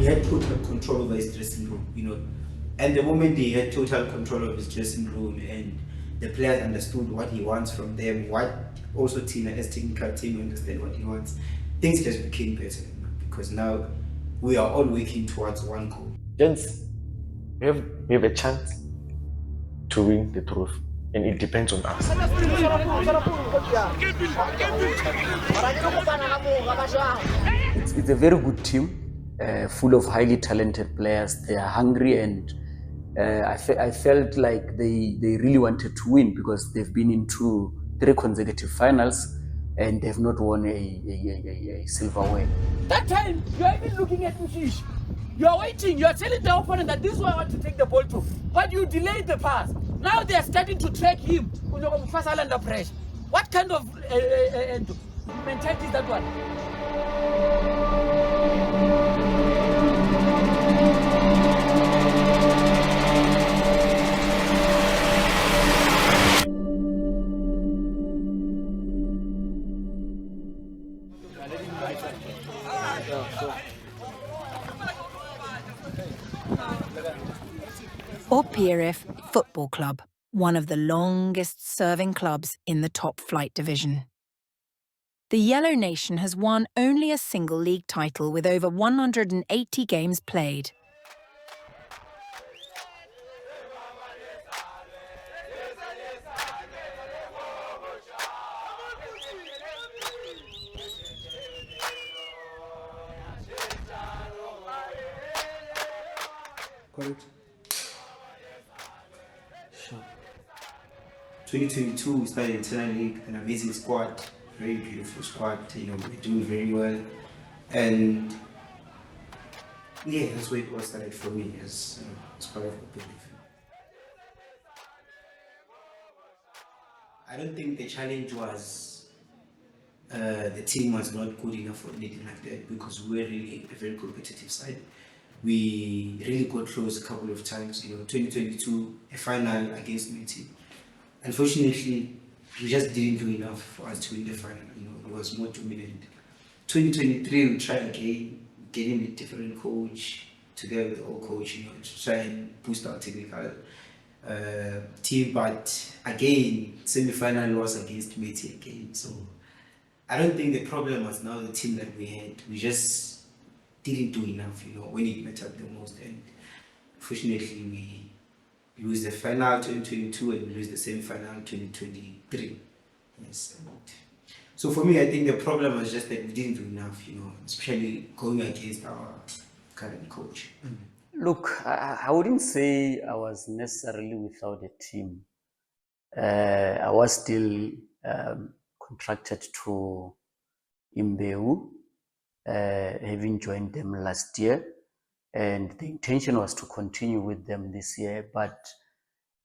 had total control over his dressing room, And the moment he had total control of his dressing room and the players understood what he wants from them, what also Tina as technical team understand what he wants, things just became better because now we are all working towards one goal. Gents, we have a chance to win the trophy, and it depends on us. It's a very good team, full of highly talented players. They are hungry, and I felt like they really wanted to win because they've been into 3 consecutive finals and they've not won a silverware. That time, you are even looking at me. You are waiting. You are telling the opponent that this is where I want to take the ball to, but you delayed the pass. Now they are starting to track him. Under pressure. What kind of mentality is that one? Oppierif Football Club, one of the longest-serving clubs in the top flight division. The Yellow Nation has won only a single league title with over 180 games played. Correct. 2022, we started internal league, an amazing squad, very beautiful squad. We're doing very well, and yeah, that's where it all started for me as part of Oppierif. I don't think the challenge was the team was not good enough or anything like that because we were really a very competitive side. We really got close a couple of times. 2022, a final against Mmethi. Unfortunately, we just didn't do enough for us to win the final. It was more dominant. 2023, we tried again, getting a different coach, together with the old coach, to try and boost our technical team. But again, semi-final was against Mmethi again. So I don't think the problem was now the team that we had. We just didn't do enough, when it mattered the most. And fortunately, we lose the final 2022 and we lose the semi-final 2023. Yes. So for me, I think the problem was just that we didn't do enough, especially going against our current coach. Look, I wouldn't say I was necessarily without a team. I was still contracted to Imbewu, having joined them last year, and the intention was to continue with them this year, but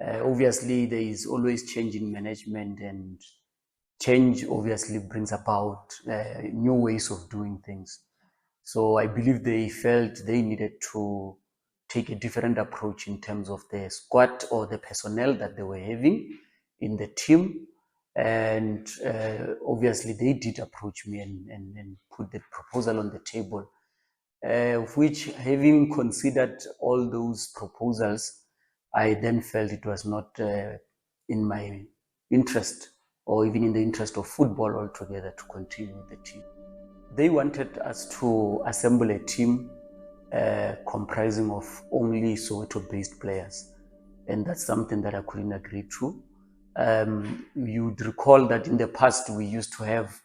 obviously there is always change in management, and change obviously brings about new ways of doing things. So I believe they felt they needed to take a different approach in terms of the squad or the personnel that they were having in the team. And obviously they did approach me and put the proposal on the table, which, having considered all those proposals, I then felt it was not in my interest or even in the interest of football altogether to continue with the team. They wanted us to assemble a team comprising of only Soweto-based players, and that's something that I couldn't agree to. You'd recall that in the past we used to have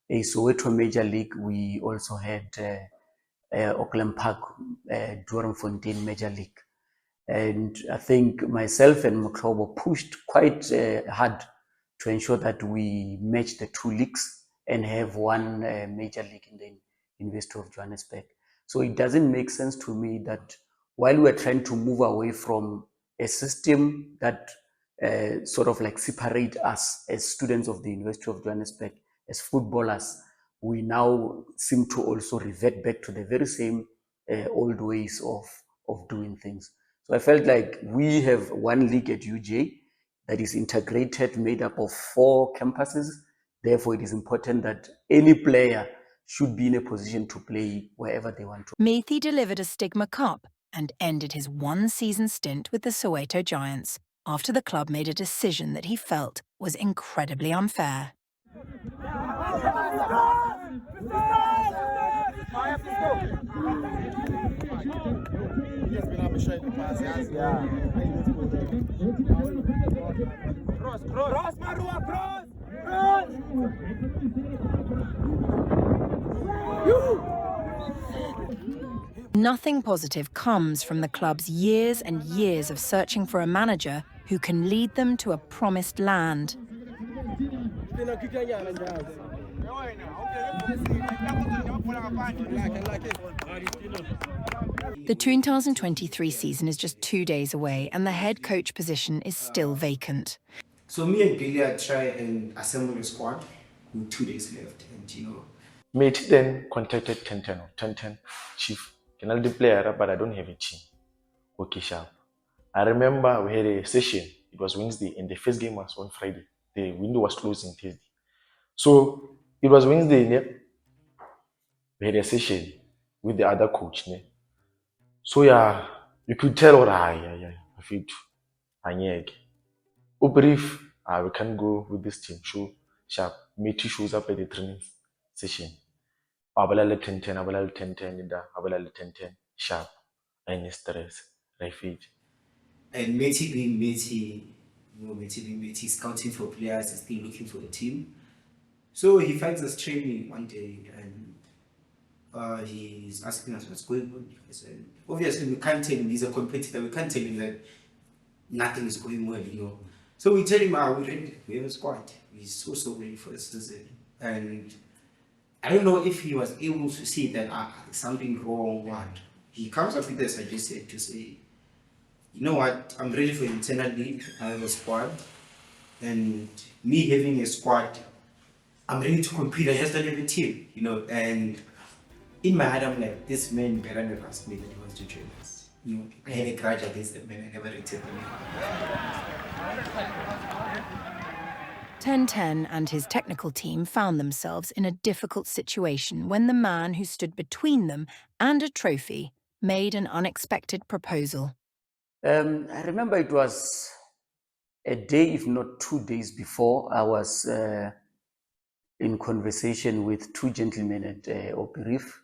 a Soweto Major League. We also had Auckland Park, Doornfontein Major League. And I think myself and Mokrobo pushed quite hard to ensure that we match the 2 leagues and have one major league in the University of Johannesburg. So it doesn't make sense to me that while we're trying to move away from a system that sort of like separate us as students of the University of Johannesburg, as footballers, we now seem to also revert back to the very same old ways of doing things. So I felt like we have one league at UJ that is integrated, made up of 4 campuses. Therefore, it is important that any player should be in a position to play wherever they want to. Mmethi delivered a Stigma Cup and ended his one-season stint with the Soweto Giants after the club made a decision that he felt was incredibly unfair. Nothing positive comes from the club's years and years of searching for a manager who can lead them to a promised land. The 2023 season is just 2 days away and the head coach position is still vacant. So me and Billy are trying and assemble a squad with 2 days left, and Mmethi then contacted 1010 chief. Can I player, but I don't have a team. Okay, sharp. I remember we had a session. It was Wednesday, and the first game was on Friday. The window was closing Thursday. So it was Wednesday. Yeah? We had a session with the other coach. Yeah? So yeah, you could tell I feel Oppierif, we can't go with this team. So sharp. Mmethi shows up at the training session. Abalale 1010 sharp and stress refuge. And Mmethi being Mmethi, scouting for players, is still looking for the team. So he finds us training one day and he's asking us what's going on. And obviously we can't tell him he's a competitor, we can't tell him that nothing is going well, So we tell him we're ready, we have a squad. He's so ready for the season. And I don't know if he was able to see that something wrong. What he comes up with a suggestion to say, you know what, I'm ready for internal league. I have a squad, and me having a squad, I'm ready to compete. I just don't have a team, And in my head, I'm like, this man better never ask me that he wants to join us. I had a grudge against that man. I never returned him. 1010 and his technical team found themselves in a difficult situation when the man who stood between them and a trophy made an unexpected proposal. I remember it was a day, if not 2 days before, I was in conversation with two gentlemen at Oppierif.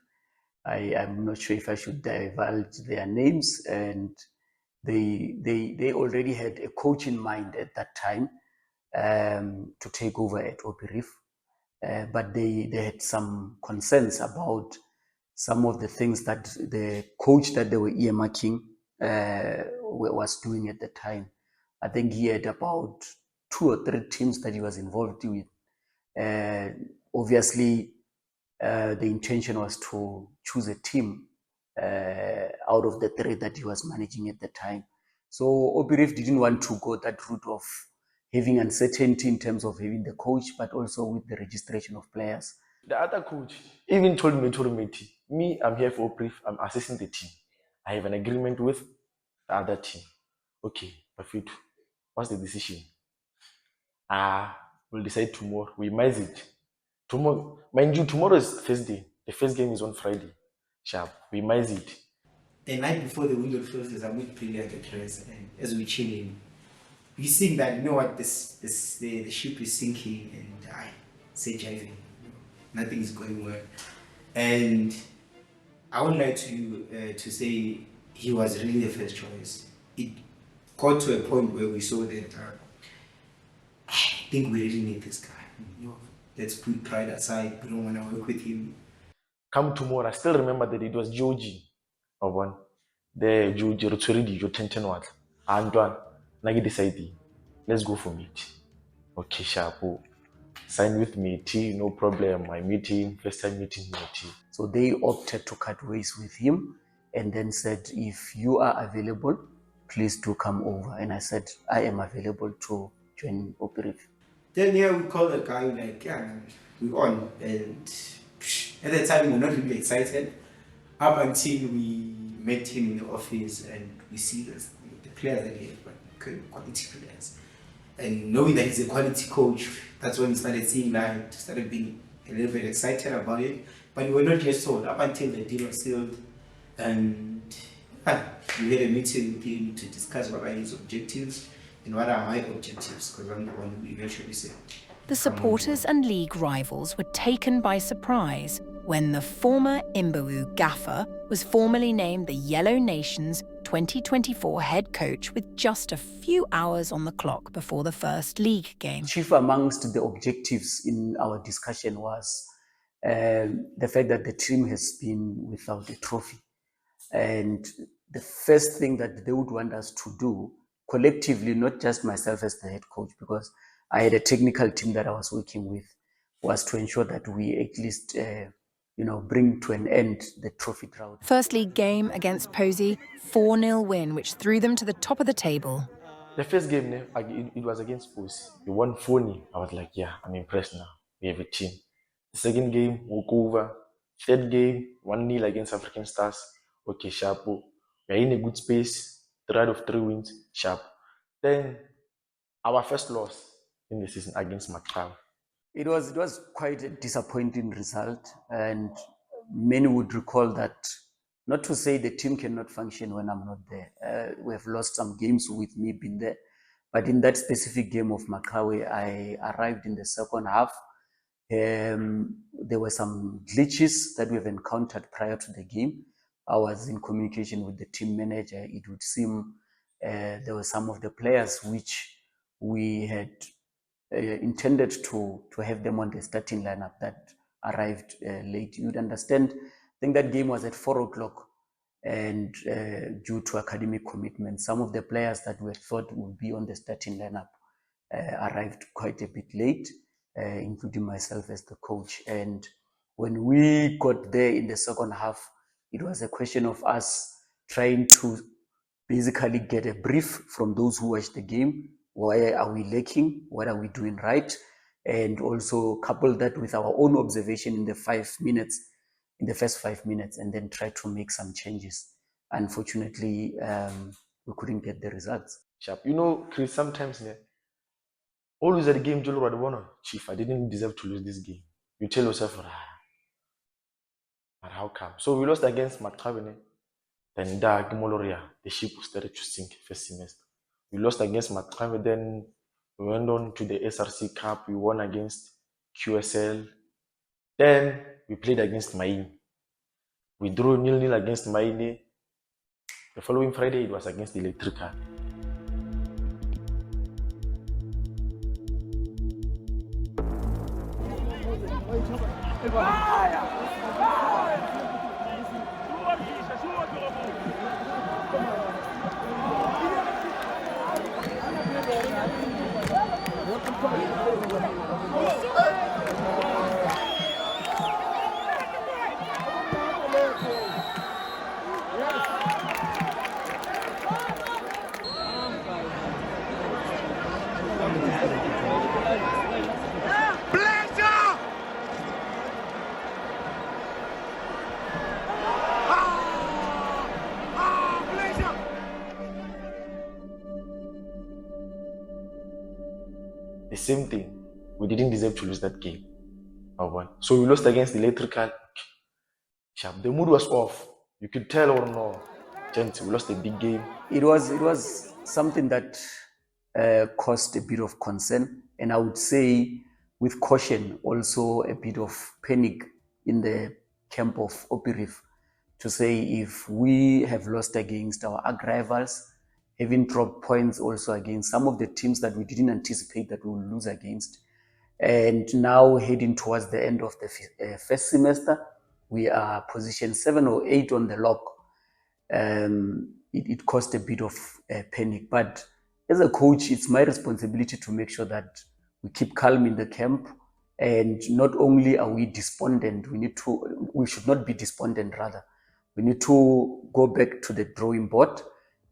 I'm not sure if I should divulge their names, and they already had a coach in mind at that time to take over at Oppierif, but they had some concerns about some of the things that the coach that they were earmarking was doing at the time. I think he had about 2 or 3 teams that he was involved with. Obviously, the intention was to choose a team out of the 3 that he was managing at the time. So Oppierif didn't want to go that route of having uncertainty in terms of having the coach, but also with the registration of players. The other coach even told me, me, I'm here for Oppierif, I'm assessing the team. I have an agreement with the other team. Okay, perfect. What's the decision? We'll decide tomorrow. We might it. Tomorrow, mind you, tomorrow is Thursday. The first game is on Friday. Sharp. We might it. The night before the window closes, I'm with Billy at the dress, and as we're chilling, we think that, the ship is sinking, and I say jiving. Nothing is going well. And I would like to say he was really the first choice. It got to a point where we saw that I think we really need this guy. Let's put pride aside. We don't want to work with him. Come tomorrow. I still remember that it was Georgie. The Georgie Rotsuri Dijo 1010 Antoine. Nagi decided, let's go for Mmethi. Okay, sharp. Sign with Mmethi, no problem. I meet him, first time meeting Mmethi. So they opted to cut ways with him and then said, if you are available, please do come over. And I said, I am available to join Oppierif. Then we called the guy, we're on. And at the time, we were not really excited. Up until we met him in the office and we see the players that he had, quality players. And knowing that he's a quality coach, that's when we started seeing started being a little bit excited about it. But we were not yet sold up until the deal was sealed, and we had a meeting with him to discuss what are his objectives and what are my objectives, because I'm the one who eventually said. The supporters and league rivals were taken by surprise when the former Imbewu gaffer was formally named the Yellow Nations 2024 head coach with just a few hours on the clock before the first league game. Chief amongst the objectives in our discussion was the fact that the team has been without a trophy. And the first thing that they would want us to do collectively, not just myself as the head coach, because I had a technical team that I was working with, was to ensure that we at least bring to an end the trophy drought. First league game against Posey, 4-0 win, which threw them to the top of the table. The first game, it was against Posey. We won 4-0. I was like, yeah, I'm impressed now. We have a team. The second game, walk over. Third game, 1-0 against African Stars. Okay, sharp. We're in a good space. 3 out of 3 wins, sharp. Then, our first loss in the season against Macau. It was quite a disappointing result, and many would recall that, not to say the team cannot function when I'm not there. We have lost some games with me being there, but in that specific game of Macau, I arrived in the second half. There were some glitches that we've encountered prior to the game. I was in communication with the team manager. It would seem there were some of the players which we had intended to have them on the starting lineup that arrived late. You'd understand, I think that game was at 4 o'clock, and due to academic commitments, some of the players that we thought would be on the starting lineup arrived quite a bit late, including myself as the coach. And when we got there in the second half, it was a question of us trying to basically get a brief from those who watched the game. Where are we lacking? What are we doing right? And also couple that with our own observation in the first 5 minutes, and then try to make some changes. Unfortunately, we couldn't get the results. Sharp. You know, Chris, sometimes, always at the game, Chief, I didn't deserve to lose this game. You tell yourself, but how come? So we lost against Macau. Then the ship started to sink first semester. We lost against Macau, then we went on to the SRC Cup. We won against QSL. Then we played against Maine. We drew 0-0 against Maine. The following Friday, it was against Electrical. The same thing. We didn't deserve to lose that game. So we lost against the Electrical. The mood was off. You could tell or no. Gents, we lost a big game. It was something that caused a bit of concern, and I would say with caution also a bit of panic in the camp of Oppierif, to say if we have lost against our rivals, having dropped points also against some of the teams that we didn't anticipate that we would lose against, and now heading towards the end of the first semester, we are position 7 or 8 on the log. It caused a bit of panic, but as a coach, it's my responsibility to make sure that we keep calm in the camp, and not only are we despondent, we should not be despondent, rather. We need to go back to the drawing board,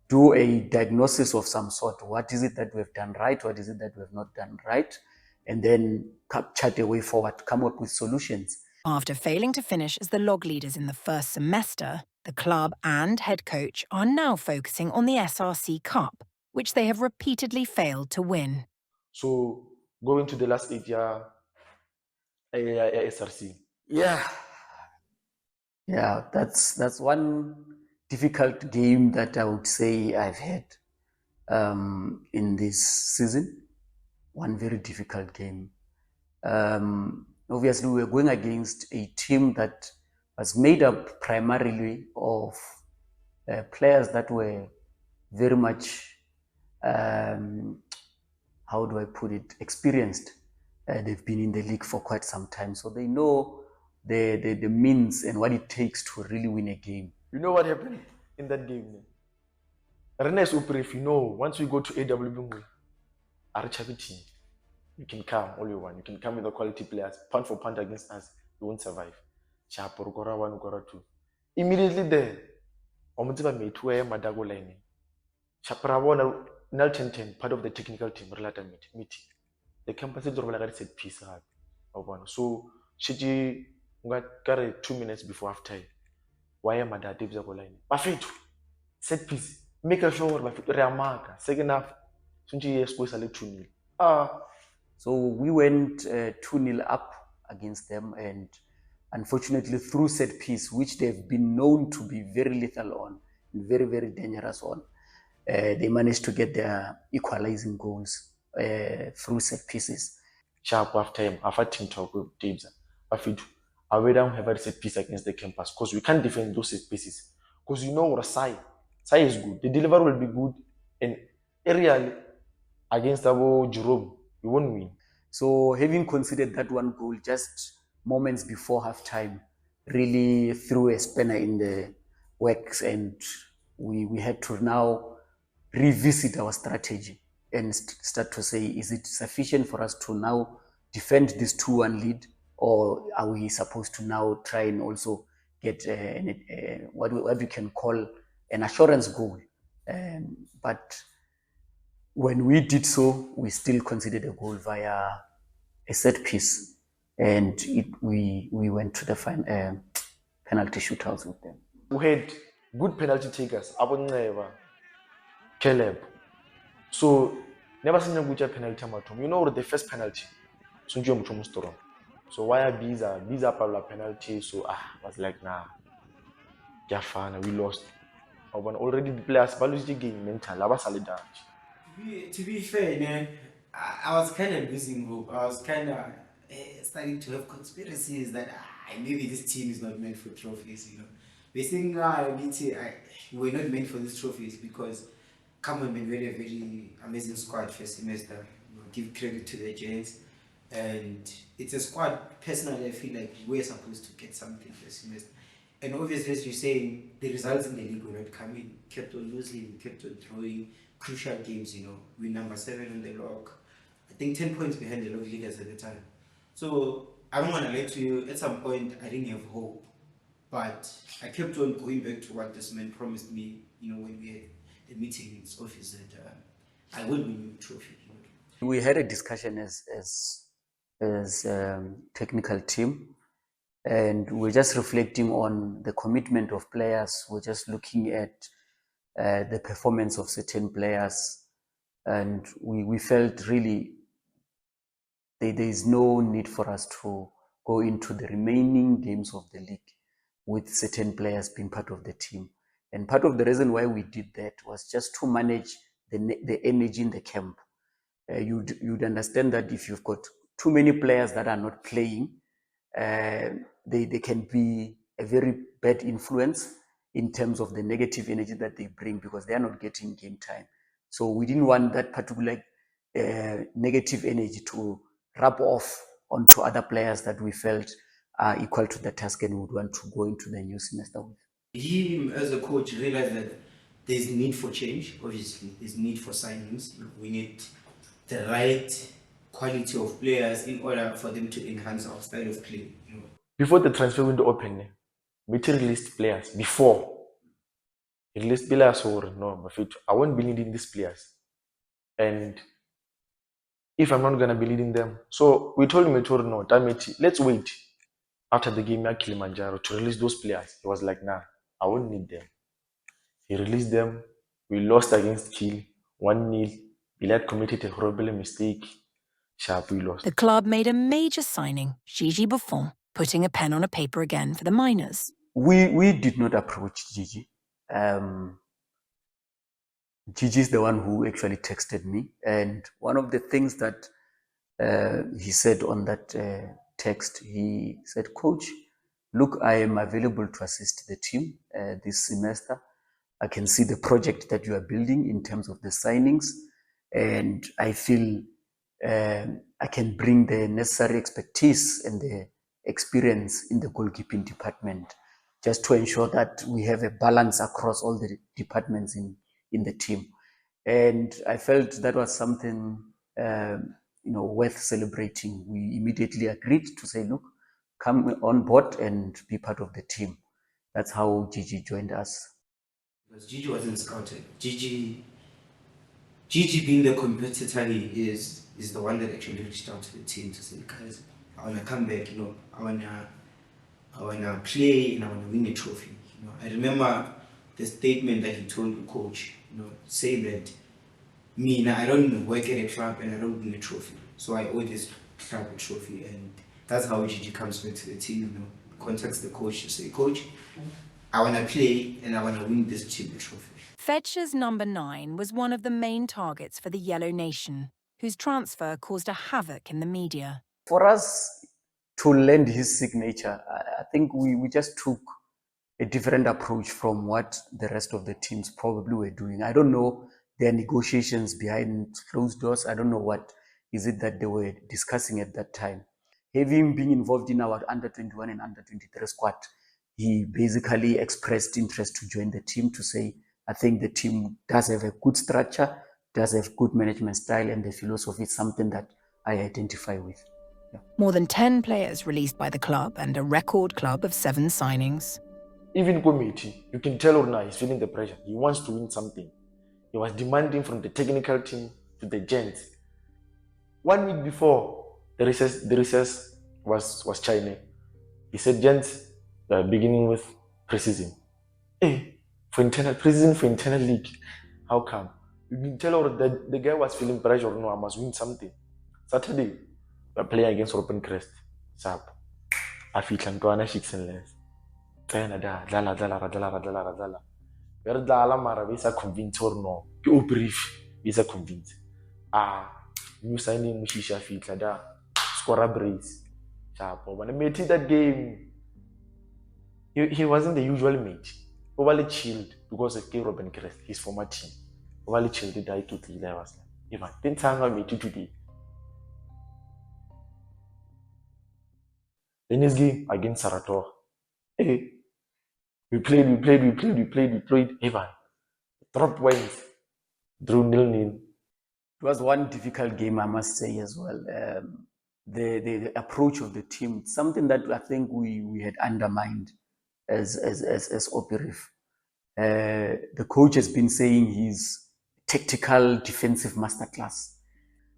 do a diagnosis of some sort. What is it that we've done right? What is it that we've not done right? And then chart a way forward, come up with solutions. After failing to finish as the log leaders in the first semester, the club and head coach are now focusing on the SRC Cup, which they have repeatedly failed to win. So, going to the last 8-year SRC. Yeah, Yeah, that's one difficult game that I would say I've had in this season. One very difficult game. Obviously, we were going against a team that was made up primarily of players that were very much, how do I put it, experienced. They've been in the league for quite some time, so they know the means and what it takes to really win a game. You know what happened in that game? Renes Oppierif, once we go to AWB, team. You can come all you want. You can come with the quality players. Punt for punt against us, you won't survive. Gora 1, Gora 2. Immediately there, Omotiba made 2 a.m. Madago line. Chaparabona, Nal 10, part of the technical team, related meeting. The campus is like said piece. So, Shiji got 2 minutes before half time. Why am I that deep line? Perfect. Set piece. Make sure Ramaka. Second half, Sunji scores a little 2-0. So we went 2-0 up against them, and unfortunately through set piece, which they've been known to be very lethal on, and very, very dangerous on, they managed to get their equalizing goals through set pieces. Sharp after time, after team talk with Debs, I will don't have a set piece against the campus because we can't defend those set pieces. Because what Sai is good. The delivery will be good, and aerially against our Jerome, we won't win. So having considered that one goal just moments before halftime really threw a spanner in the works, and we had to now revisit our strategy and start to say, is it sufficient for us to now defend this 2-1 lead, or are we supposed to now try and also get what we can call an assurance goal? But when we did so, we still considered a goal via a set piece, and we went to the penalty shootouts with them. We had good penalty takers, Aboneva, Caleb. So never seen a good penalty matum. The first penalty, Sunjum Chumustoro. So why are these are probably penalty? So was like nah, Jafana, we lost. When already the players balance the game mental, I was solid. To be fair, man, I was kind of losing hope. I was kind of starting to have conspiracies that maybe this team is not meant for trophies. We're saying we're not meant for these trophies because come on, man, we had a very amazing squad first semester. Give credit to the Giants, and it's a squad. Personally, I feel like we're supposed to get something first semester. And obviously, as you're saying, the results in the league were not coming. Kept on losing, kept on throwing. Crucial games, we're number 7 on the log. I think 10 points behind the log leaders at the time. So I don't want to lie to you. At some point, I didn't have hope, but I kept on going back to what this man promised me. When we had the meeting in his office, that I will win the trophy. We had a discussion as technical team, and we're just reflecting on the commitment of players. We're just looking at the performance of certain players, and we felt really there is no need for us to go into the remaining games of the league with certain players being part of the team. And part of the reason why we did that was just to manage the energy in the camp. You'd understand that if you've got too many players that are not playing, they can be a very bad influence in terms of the negative energy that they bring because they are not getting game time. So we didn't want that particular negative energy to rub off onto other players that we felt are equal to the task and would want to go into the new semester with. Him as a coach realized that there's need for change. Obviously, there's need for signings. We need the right quality of players in order for them to enhance our style of play. Before the transfer window opened, Mmethi released players. Before he released players I won't be leading these players. And if I'm not gonna be leading them, so we told Mmethi, let's wait after the game at Kilimanjaro to release those players. He was like, nah, I won't need them. He released them. We lost against Kiel 1-0. Bilal committed a horrible mistake. We lost. The club made a major signing, Gigi Buffon, putting a pen on a paper again for the miners. We did not approach Gigi. Gigi is the one who actually texted me, and one of the things that he said on that text, he said, "Coach, look, I am available to assist the team this semester. I can see the project that you are building in terms of the signings, and I feel I can bring the necessary expertise and the experience in the goalkeeping department, just to ensure that we have a balance across all the departments in the team." And I felt that was something worth celebrating. We immediately agreed to say, "Look, come on board and be part of the team." That's how Gigi joined us. Because Gigi wasn't scouted. Gigi being the competitor he is the one that actually reached out to the team to say, "Guys, I wanna come back, I wanna play and I wanna win a trophy." I remember the statement that he told the coach, saying that I don't work at a club and I don't win a trophy. So I owe this club a trophy, and that's how Gigi comes back to the team, contacts the coach to say, "Coach, I wanna play and I wanna win this team a trophy." Fetcher's number 9 was one of the main targets for the Yellow Nation, whose transfer caused a havoc in the media. For us to lend his signature, I think we just took a different approach from what the rest of the teams probably were doing. I don't know their negotiations behind closed doors. I don't know what is it that they were discussing at that time. Having been involved in our under-21 and under-23 squad, he basically expressed interest to join the team, to say, "I think the team does have a good structure, does have good management style, and the philosophy is something that I identify with." Yeah. More than 10 players released by the club and a record club of 7 signings. Even Mmethi, you can tell Orna he's feeling the pressure. He wants to win something. He was demanding from the technical team to the gents. 1 week before the recess was China, he said, "Gents, we are beginning with pre-season." For internal league, how come? You can tell her that the guy was feeling pressure. "No, I must win something." Saturday, we are playing against Oppierif. I feel like I'm less. Mara bisa convince or no. Oppierif bisa convince. New signing Mushisha fitla da. Score a brace. When I met that game, he wasn't the usual mate. Probably chilled because of Robin Crest, his former team. Probably chilled the die to the levels. Even didn't hang out with you today. In his game against Sarator, we played. Even dropped points, drew 0-0. It was one difficult game, I must say, as well. The approach of the team, something that I think we had undermined as Oppierif. The coach has been saying he's tactical defensive masterclass.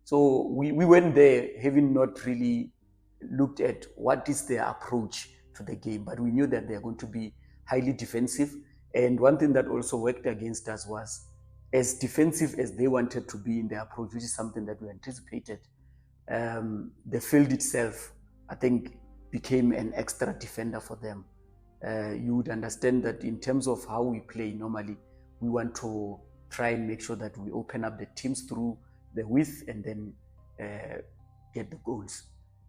So we went there having not really looked at what is their approach to the game, but we knew that they're going to be highly defensive. And one thing that also worked against us was, as defensive as they wanted to be in their approach, which is something that we anticipated, the field itself, I think, became an extra defender for them. You would understand that in terms of how we play normally, we want to try and make sure that we open up the teams through the width and then get the goals.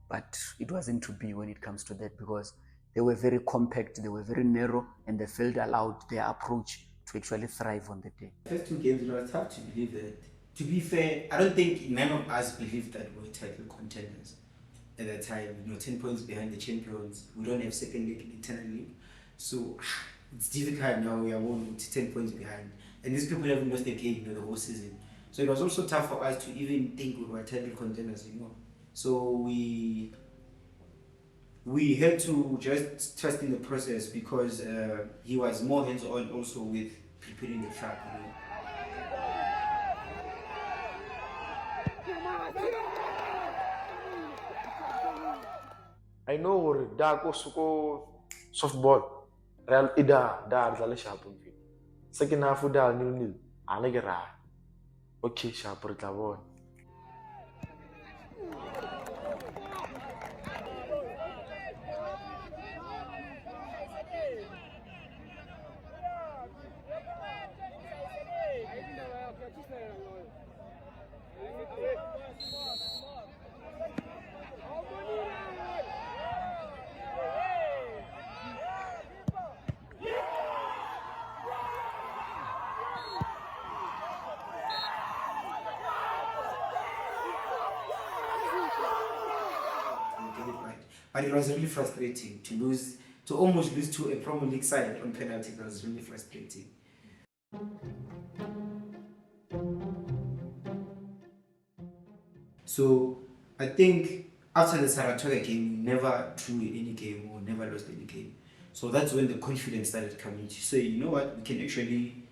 But it wasn't to be when it comes to that, because they were very compact, they were very narrow, and the field allowed their approach to actually thrive on the day. The first 2 games, it was tough to believe that. To be fair, I don't think none of us believed that we were title contenders at that time. 10 points behind the champions. We don't have second league, internal league. So it's difficult now. We are 10 points behind. And these people haven't lost a game the whole season. So it was also tough for us to even think we were title contenders, So we had to just trust in the process, because he was more hands-on also with preparing the track. I know da ko suko softball. Real ida da arzale sharp. Second half da 0-0. Anegera. Okay, sharp retavon. But it was really frustrating to almost lose to a Premier League side on penalty. It was really frustrating. So I think after the Saratoga game, we never drew any game or never lost any game. So that's when the confidence started coming to say, you know what, we can actually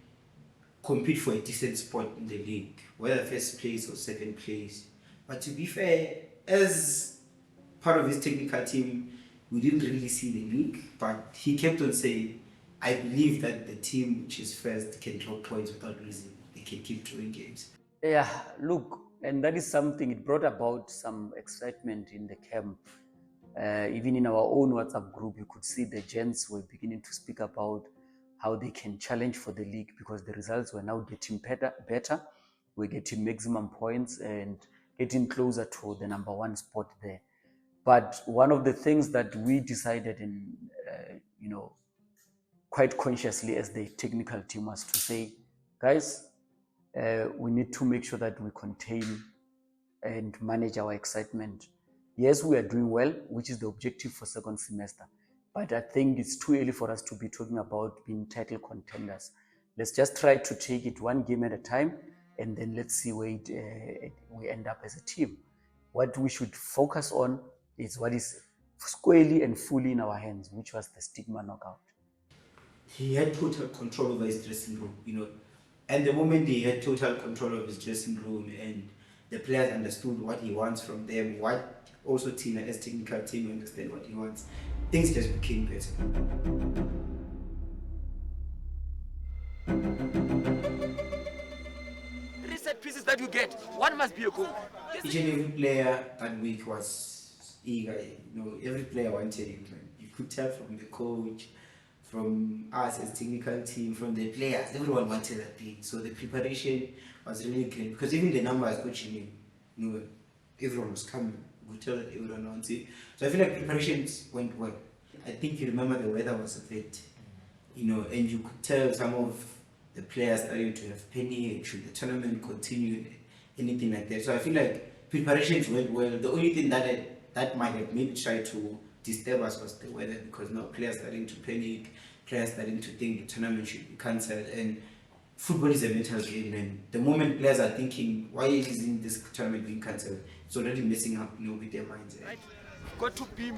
compete for a decent spot in the league, whether first place or second place. But to be fair, as part of his technical team, we didn't really see the league, but he kept on saying, I believe that the team which is first can draw points without losing. They can keep drawing games. Yeah, look, and that is something, it brought about some excitement in the camp. Even in our own WhatsApp group, you could see the gents were beginning to speak about how they can challenge for the league because the results were now getting better. We're getting maximum points and getting closer to the number one spot there. But one of the things that we decided in, quite consciously as the technical team was to say, guys, we need to make sure that we contain and manage our excitement. Yes, we are doing well, which is the objective for second semester. But I think it's too early for us to be talking about being title contenders. Let's just try to take it one game at a time, and then let's see where we end up as a team. What we should focus on is what is squarely and fully in our hands, which was the Stigma knockout. He had total control over his dressing room, and the moment he had total control of his dressing room and the players understood what he wants from them, what also Tina as technical team understand what he wants, things just became better. Three set pieces that you get, one must be a goal. Each and every player that week was eager, every player wanted him. You could tell from the coach, from us as technical team, from the players, everyone wanted that thing. So the preparation was really great because even the numbers coaching him, everyone was coming. We could tell that everyone wants it. So I feel like preparations went well. I think you remember the weather was a bit, and you could tell some of the players starting to have panic, should the tournament continue, anything like that. So I feel like preparations went well. The only thing that might have maybe tried to disturb us was the weather, because now players starting to panic, players starting to think the tournament should be cancelled, and football is a mental game, and the moment players are thinking, why isn't this tournament being cancelled, it's already messing up with their minds. Right? You've got to be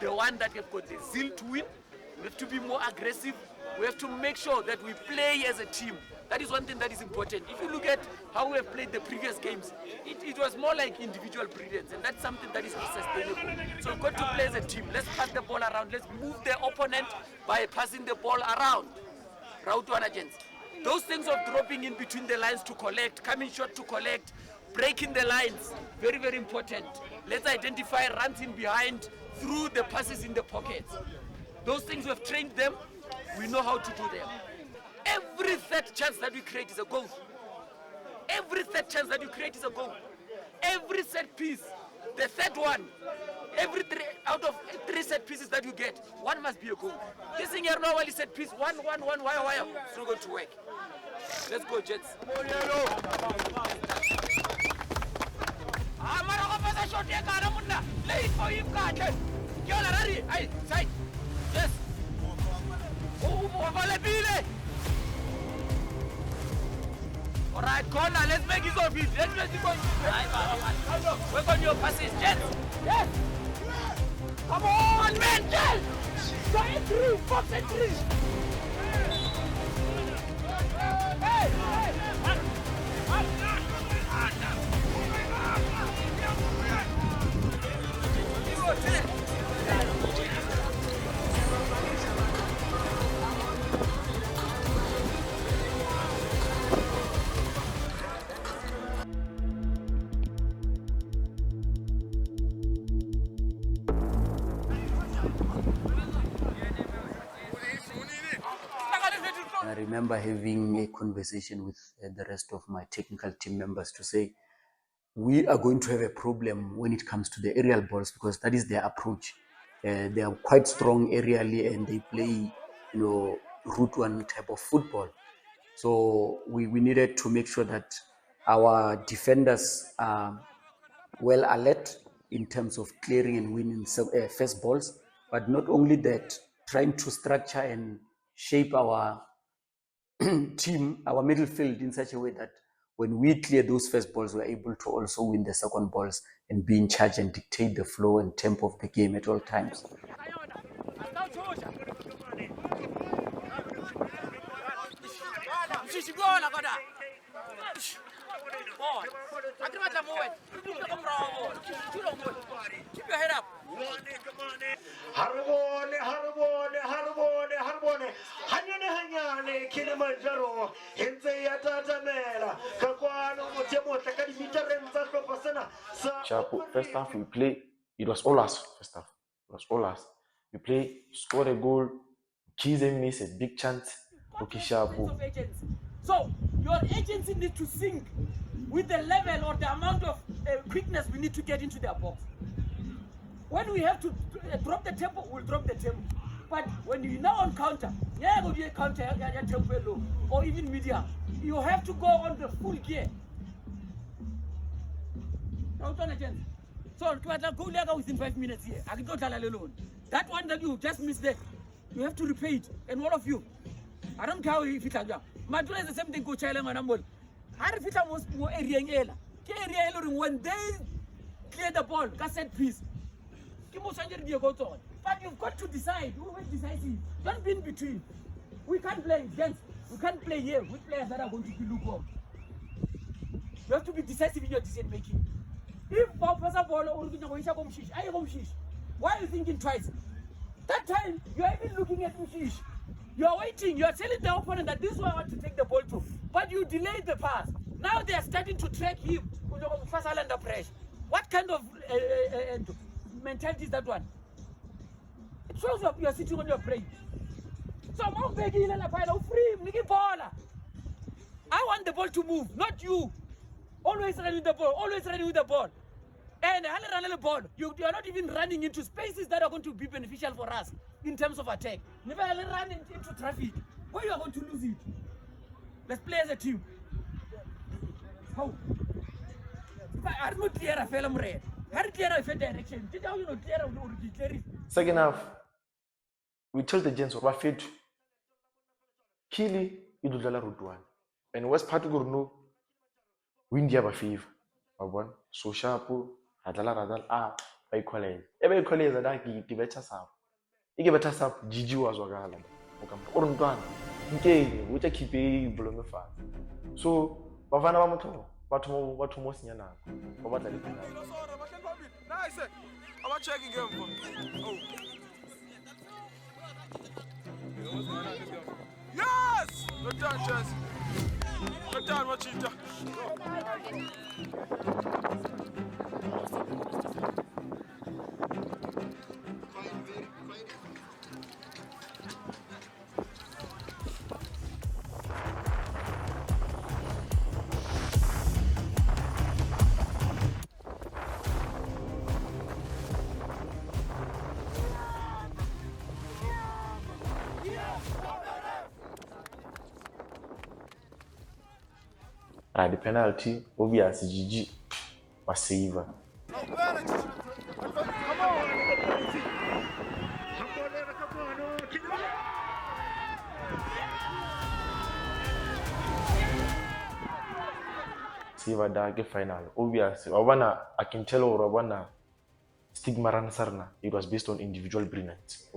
the one that have got the zeal to win. We have to be more aggressive. We have to make sure that we play as a team. That is one thing that is important. If you look at how we have played the previous games, it was more like individual brilliance, and that's something that is not sustainable. So we've got to play as a team. Let's pass the ball around. Let's move the opponent by passing the ball around. Route one agents. Those things of dropping in between the lines to collect, coming short to collect, breaking the lines, very, very important. Let's identify runs in behind through the passes in the pockets. Those things we have trained them, we know how to do them. Every third chance that we create is a goal. Every third chance that you create is a goal. Every set piece, the third one, every three out of 3 set pieces that you get, one must be a goal. This thing here normally set piece, one, wire. It's not going to work. Let's go, Jets. Yes. All right, corner, let's make use of it. Let's make it go. Work on your passes, Jets. Yes. Come on, man, Jets. Go in 3, box and 3. Hey. I remember having a conversation with the rest of my technical team members to say, we are going to have a problem when it comes to the aerial balls, because that is their approach. They are quite strong aerially and they play, route one type of football. So we needed to make sure that our defenders are well alert in terms of clearing and winning first balls, but not only that, trying to structure and shape our team, our middle field in such a way that when we clear those first balls, we're able to also win the second balls and be in charge and dictate the flow and tempo of the game at all times. Keep your head up. Sharp, first half we play, it was all us. First half, it was all us. We play, scored a goal, Kize miss a big chance. Okay, Sharp. So your agency needs to sync with the level or the amount of quickness we need to get into their box. When we have to drop the tempo, we'll drop the tempo. But when you're now on counter, tempo low, or even medium, you have to go on the full gear. So go within 5 minutes here. I can go alone. That one that you just missed there, you have to repeat it. And all of you, I don't care if it's a Madura is the same thing. Go challenge and I'm I repeat was more area when they clear the ball, cassette piece. But you've got to decide. Who is decisive? Don't be in between. We can't play against. We can't play here with players that are going to be lukewarm. You have to be decisive in your decision making. If pass a ball or why are you thinking twice? That time you are even looking at Mushish. You are waiting. You are telling the opponent that this is where I want to take the ball to, but you delayed the pass. Now they are starting to track him under pressure. What kind of mentality is that one? It shows up you are sitting on your brain. So I'm begging free, I want the ball to move, not you. Always running with the ball, always running with the ball. And the ball, you are not even running into spaces that are going to be beneficial for us in terms of attack. Never run into traffic where you are going to lose it. Let's play as a team. How? I'm not clear a film red. How clear a direction? Did you know clear? Second half, we told the gents what fit. Kili idudala route one. And West Patugurno win the favor. So Sharp, Radal, by college. Every college that I give better sap. You give better sap, Gigi was Wagala. Uruntuan, okay, we take keep blown fast. So, Bavana Mato, what most yana? What nice. I'm checking him. Oh. Yes! Good done, Jesse. Good done, Machita. The penalty, obviously, Gigi was saver. Saver the final. Obviously, I can tell Robana Stigma Sarna. It was based on individual brilliance.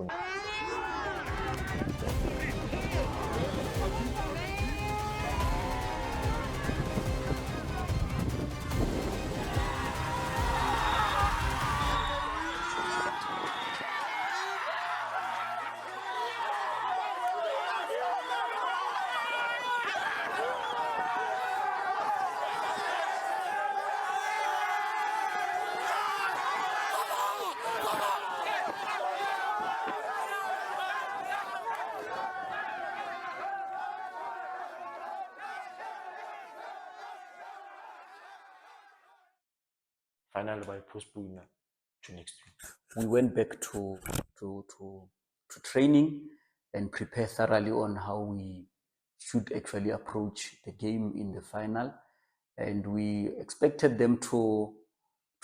Final by postponement to next week. We went back to training and prepare thoroughly on how we should actually approach the game in the final, and we expected them to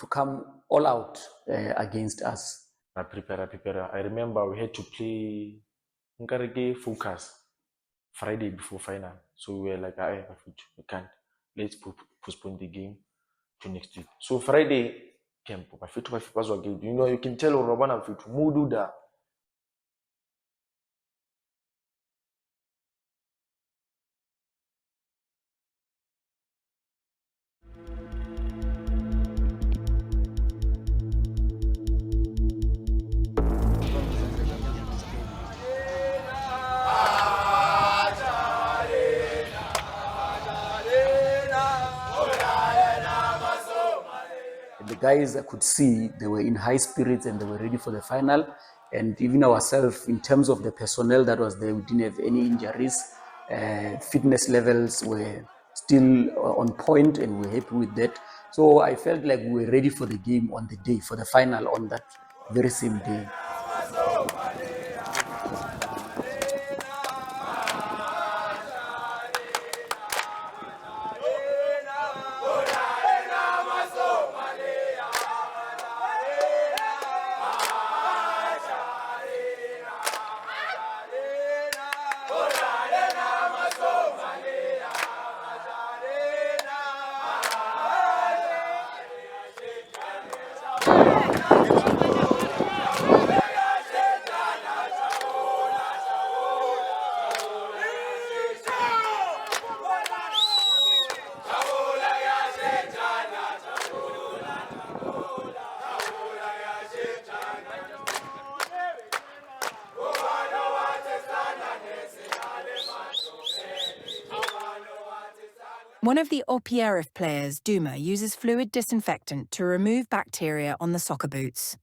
come all out against us. I prepare. I remember we had to play Nkareke Focus Friday before final. So we were like, we can't. Let's postpone the game to next week. So Friday, camp. You know, you can tell Robana to Mudu da. The guys, I could see they were in high spirits and they were ready for the final. And even ourselves, in terms of the personnel that was there, we didn't have any injuries. Fitness levels were still on point and we were happy with that. So I felt like we were ready for the game on the day, for the final on that very same day. One of the Oppierif players, Duma, uses fluid disinfectant to remove bacteria on the soccer boots.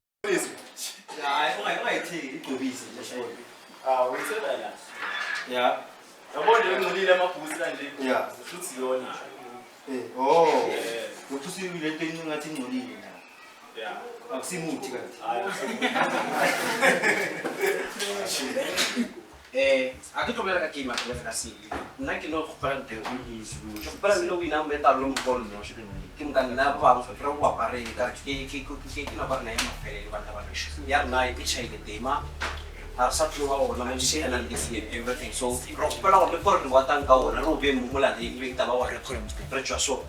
Aku tu bela kaki mak bela kasi. Nak kilo kuparan teh unis. Kuparan lo wina meta long bol no sih ni. Kim kan na bang perlu apa hari kita ki na bar na yang fere di banda banda. Yang naik itu saya tema. Harus satu orang nama sih analisis everything. So kalau orang berpikir buatan kau, na robe mula di kita bawa rekam percuaso.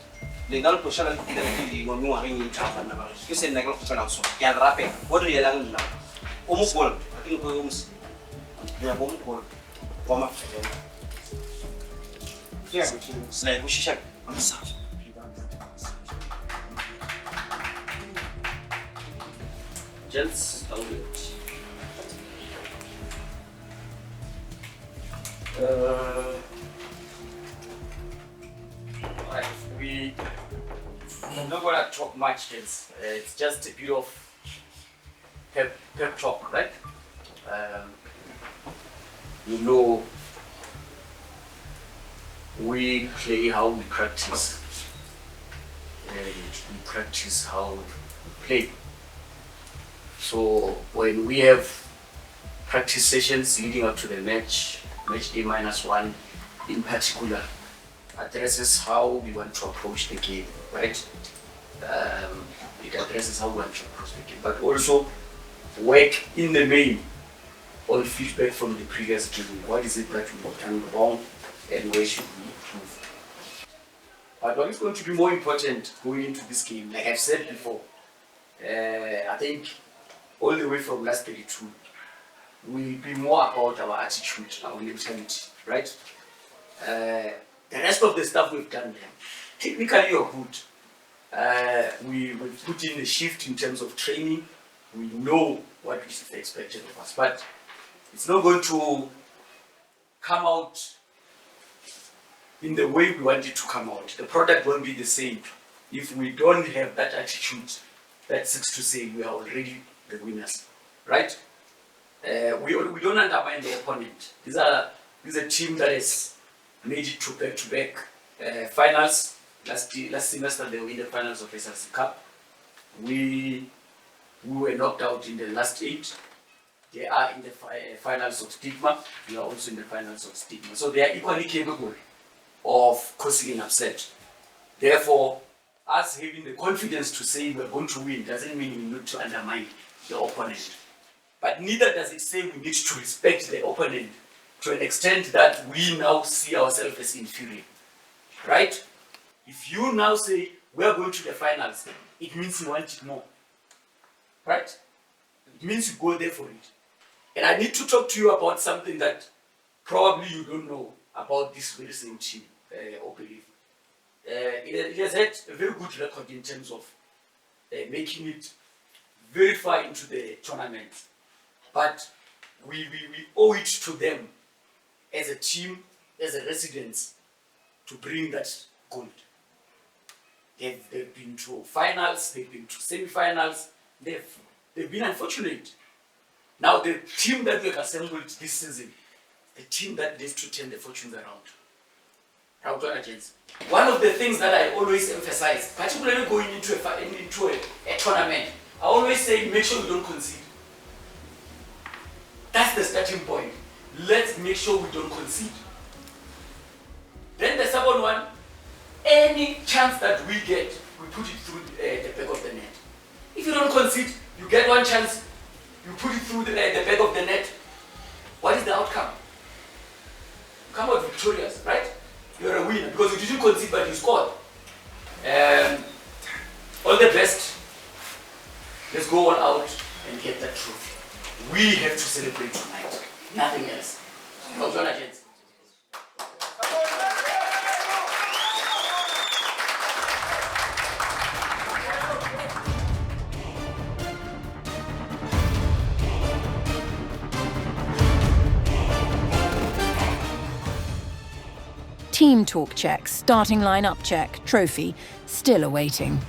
Legal tu saya tidak di ngomong hari ini cakap na bang. Kisah nak kalau kuparan so. Yang rapi. Bodoh yang lang na. Umukul. Ini kau ya umukul. Wama. Ya, saya usia besar. Gents, I'm not gonna talk much, gents. It's just a bit of pep talk, right? You know, we play how we practice. We practice how we play. So when we have practice sessions leading up to the match day -1 in particular, addresses how we want to approach the game, right? It addresses how we want to approach the game, but also work in the main on feedback from the previous game. What is it that we've done wrong and where should we improve? But what is going to be more important going into this game, like I've said before, I think all the way from last 32, will be more about our attitude, our mentality, right? The rest of the stuff we've done there, technically you're good. We've put in a shift in terms of training. We know what is expected of us, but it's not going to come out in the way we want it to come out. The product won't be the same if we don't have that attitude that seeks to say we are already the winners, right? We don't undermine the opponent. This is a team that has made it to back-to-back finals. Last semester they were in the finals of University Cup. We were knocked out in the last 8. They are in the finals of Stigma. We are also in the finals of Stigma. So they are equally capable of causing an upset. Therefore, us having the confidence to say we're going to win doesn't mean we need to undermine the opponent. But neither does it say we need to respect the opponent to an extent that we now see ourselves as inferior, right? If you now say we're going to the finals, it means you want it more, right? It means you go there for it. And I need to talk to you about something that probably you don't know about this very same team, Oppierif. It has had a very good record in terms of making it very far into the tournament. But we owe it to them as a team, as a residents, to bring that gold. They've been to finals, they've been to semi-finals, they've been unfortunate. Now the team that we've assembled this season, the team that needs to turn the fortunes around. One of the things that I always emphasize, particularly going into a tournament, I always say make sure we don't concede. That's the starting point. Let's make sure we don't concede. Then the second one, any chance that we get, we put it through the back of the net. If you don't concede, you get one chance, you put it through the back of the net. What is the outcome? You come out victorious, right? You're a winner because you didn't concede but you scored. All the best. Let's go all out and get that trophy. We have to celebrate tonight. Nothing else. No Jonathan. Team talk check, starting lineup check, trophy, still awaiting.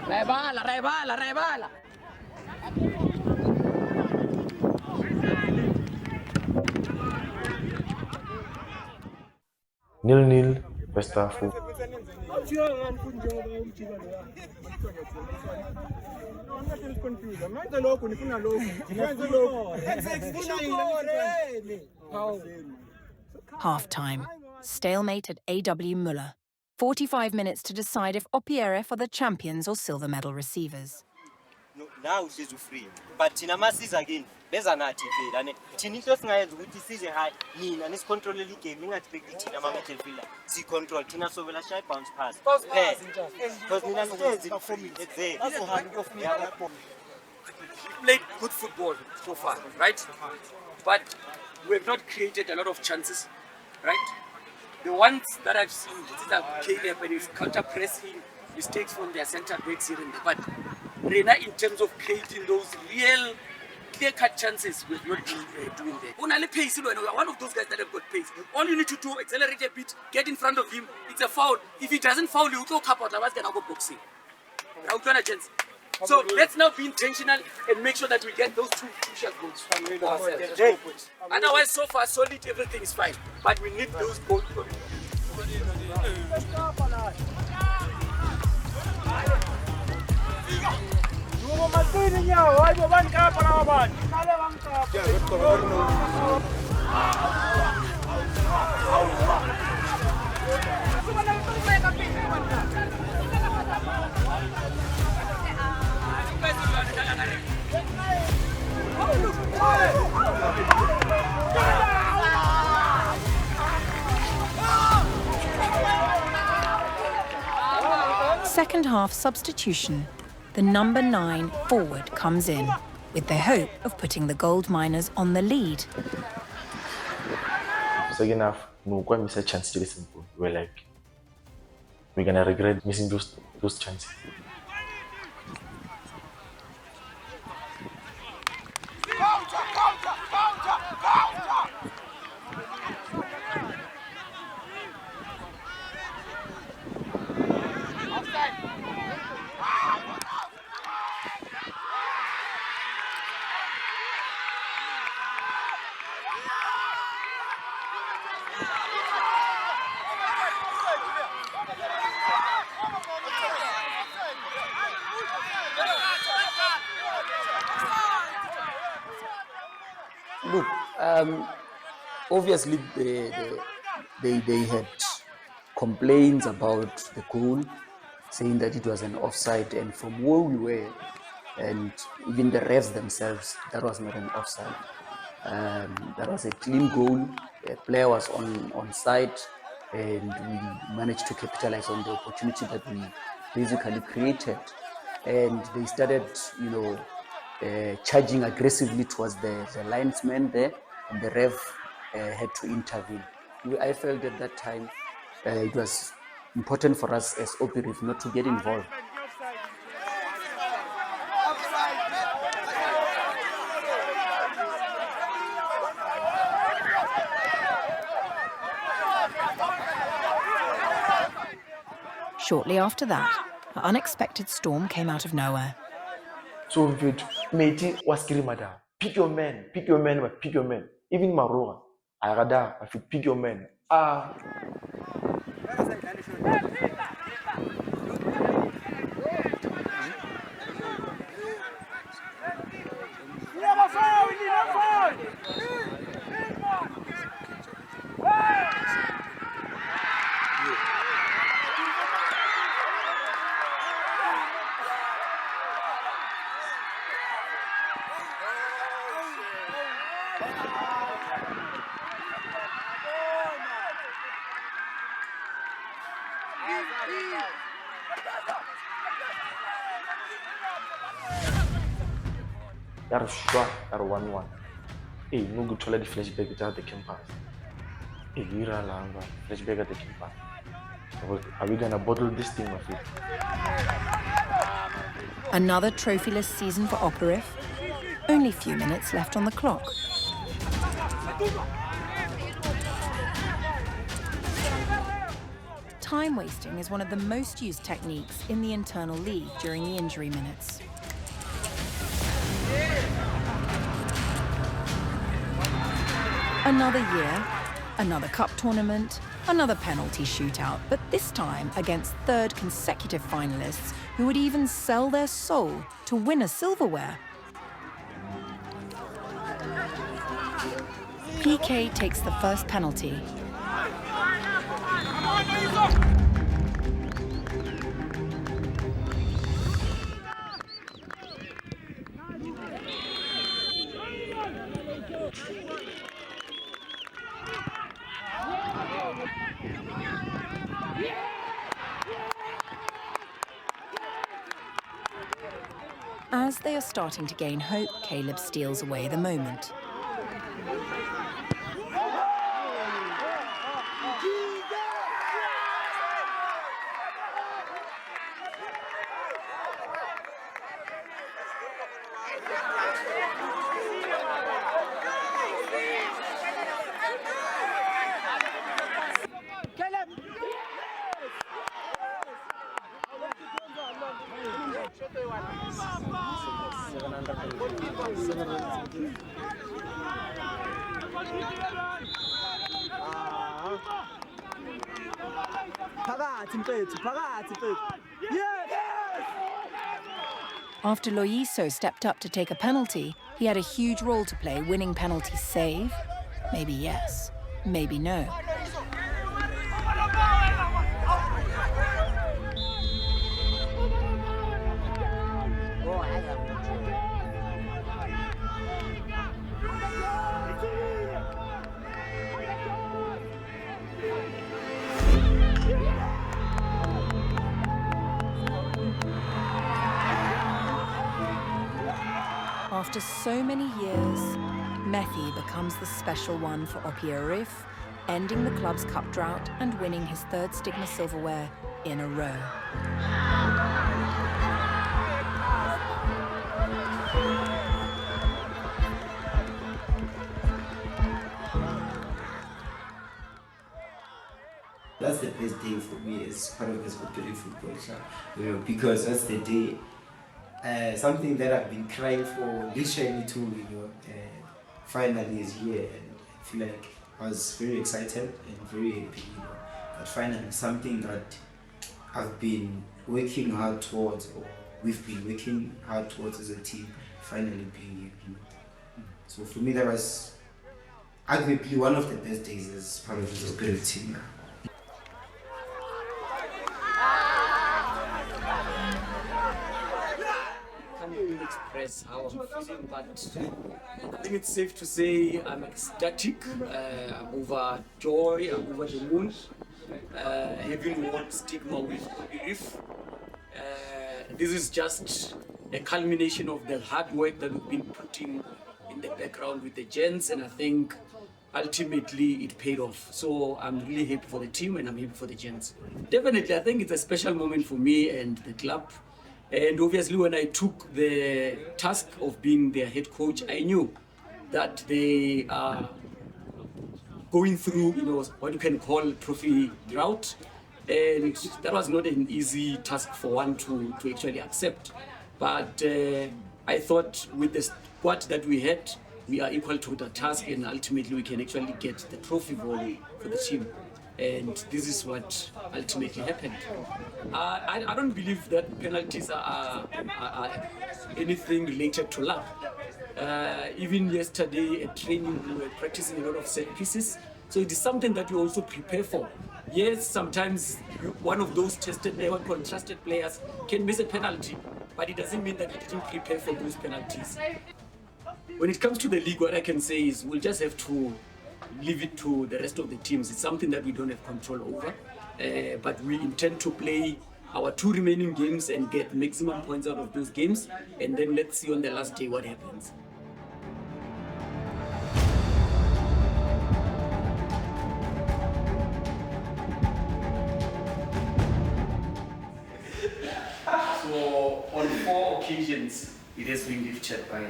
Rebala. 0-0, first half. Half-time. Stalemate at A.W. Muller. 45 minutes to decide if Oppierif are the champions or silver medal receivers. No, now she's free. But Tina Masses again, there's an article. And Tinitos Niles with the season high, Nina, and it's controlling the game. You expect Tina Mamma Villa. See control, Tina Sovella shy bounce pass. Because Nina says it's performing. It's there. That's what Played good football so far, right? But we have not created a lot of chances, right? The ones that I've seen, this is Caleb and he's counter-pressing mistakes from their centre backs here and there. But Rena, in terms of creating those real clear-cut chances, we've not been doing that. Only pace, you know, one of those guys that have got pace. All you need to do, accelerate a bit, get in front of him. It's a foul. If he doesn't foul you, go cap out. Otherwise, then I'll go boxing. So let's now be intentional and make sure that we get those two crucial goals. Otherwise, so far, solid, everything is fine. But we need those goals. Second half substitution. The number 9 forward comes in, with the hope of putting the gold miners on the lead. second half, no quite miss a chance to listen. We're like, we're gonna regret missing those chances. Look, obviously they had complaints about the goal, saying that it was an offside, and from where we were, and even the refs themselves, that was not an offside. That was a clean goal. A player was on site, and we managed to capitalize on the opportunity that we basically created. And they started, charging aggressively towards the linesman there, and the ref had to intervene. I felt at that time it was important for us as Oppierif not to get involved. Shortly after that, an unexpected storm came out of nowhere. So Mmethi was screaming, pick your men, pick your men, pick your men. Even Maroa, I pick your men. That was shot at 1-1. Hey, no good to let the flashback without the campus. Hey, you're allowed flashback at the campus. Are we gonna bottle this thing of it? Another trophyless season for Oppierif. Only a few minutes left on the clock. Time wasting is one of the most used techniques in the internal league during the injury minutes. Another year, another cup tournament, another penalty shootout, but this time against third consecutive finalists who would even sell their soul to win a silverware. PK takes the first penalty. As they are starting to gain hope, Caleb steals away the moment. After Loyiso stepped up to take a penalty, he had a huge role to play, winning penalty save. Maybe yes, maybe no. After so many years, Mmethi becomes the special one for Oppierif, ending the club's cup drought and winning his third Stigma silverware in a row. That's the best day for me as part of this Oppierif football club, because that's the day, something that I've been crying for literally too, finally is here, and I feel like I was very excited and very happy, that finally something that I've been working hard towards, or we've been working hard towards as a team, finally being here. So for me, that was arguably one of the best days as part of this Oppierif team. Can't really express how I'm feeling, but I think it's safe to say I'm ecstatic. I'm overjoyed, I'm over the moon. Having won Stigma with Oppierif. This is just a culmination of the hard work that we've been putting in the background with the gents, and I think ultimately it paid off. So I'm really happy for the team and I'm happy for the gents. Definitely, I think it's a special moment for me and the club. And obviously when I took the task of being their head coach, I knew that they are going through, what you can call trophy drought. And that was not an easy task for one to actually accept. But I thought with the squad that we had, we are equal to the task, and ultimately we can actually get the trophy for the team. And this is what ultimately happened. I don't believe that penalties are anything related to luck. Even yesterday at training, we were practicing a lot of set pieces. So it is something that we also prepare for. Yes, sometimes one of those trusted players can miss a penalty, but it doesn't mean that we didn't prepare for those penalties. When it comes to the league, what I can say is we'll just have to leave it to the rest of the teams. It's something that we don't have control over, but we intend to play our 2 remaining games and get maximum points out of those games, and then let's see on the last day what happens. So on 4 occasions, it has been lifted by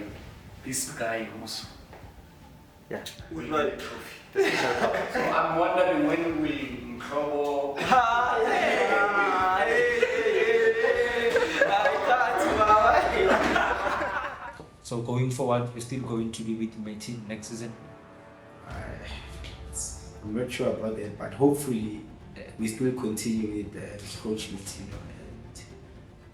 this guy who's with my trophy. So I'm wondering when will trouble. So going forward, we're still going to be with Mmethi next season. I'm not sure about that, but hopefully we still continue with the coach Mmethi,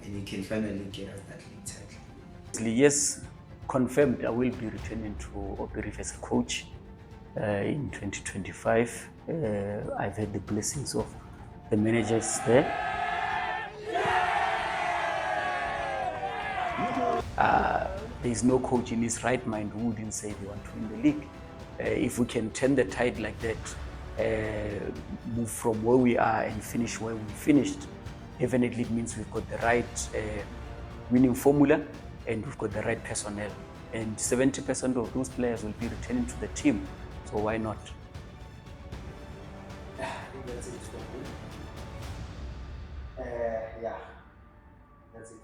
and he can finally get us that league title. Yes, confirmed I will be returning to Oppierif as a coach in 2025. I've had the blessings of the managers there. There is no coach in his right mind who wouldn't say they want to win the league. If we can turn the tide like that, move from where we are and finish where we finished, definitely it means we've got the right winning formula and we've got the right personnel. And 70% of those players will be returning to the team, so why not? I think that's it for me. Yeah, that's it.